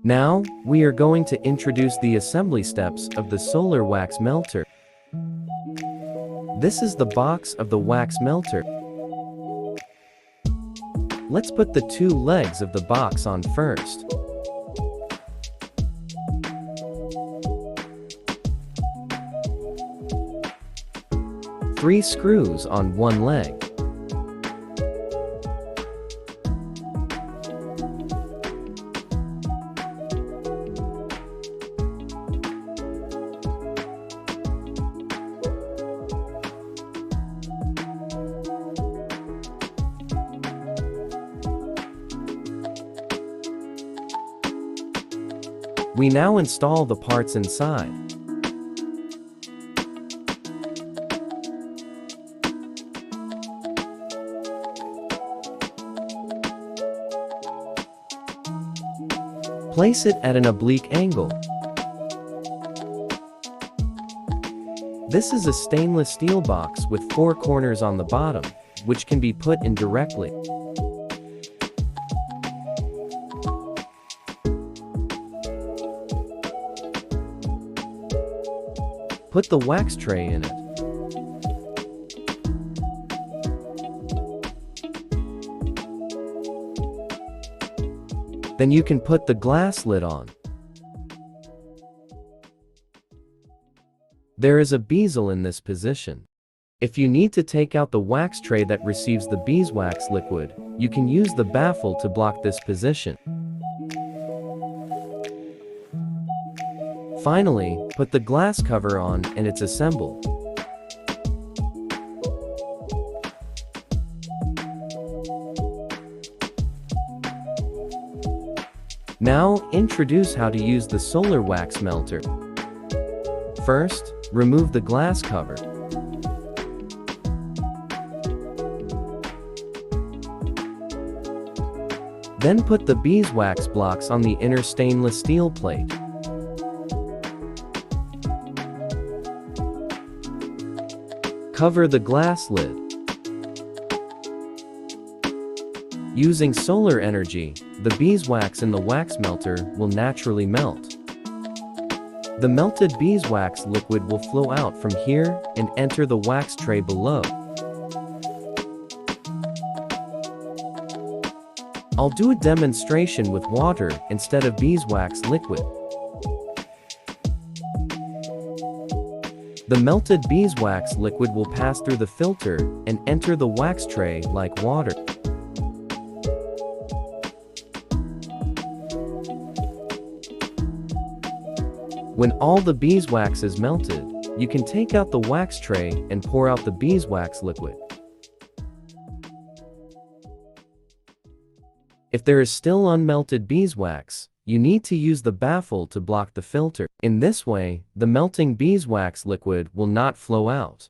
Now, we are going to introduce the assembly steps of the solar wax melter. This is the box of the wax melter. Let's put the two legs of the box on first. Three screws on one leg. We now install the parts inside. Place it at an oblique angle. This is a stainless steel box with 4 corners on the bottom, which can be put in directly. Put the wax tray in it. Then you can put the glass lid on. There is a bezel in this position. If you need to take out the wax tray that receives the beeswax liquid, you can use the baffle to block this position. Finally, put the glass cover on and it's assembled. Now, introduce how to use the solar wax melter. First, remove the glass cover. Then put the beeswax blocks on the inner stainless steel plate. Cover the glass lid. Using solar energy, the beeswax in the wax melter will naturally melt. The melted beeswax liquid will flow out from here and enter the wax tray below. I'll do a demonstration with water instead of beeswax liquid. The melted beeswax liquid will pass through the filter and enter the wax tray like water. When all the beeswax is melted, you can take out the wax tray and pour out the beeswax liquid. If there is still unmelted beeswax, you need to use the baffle to block the filter. In this way, the melting beeswax liquid will not flow out.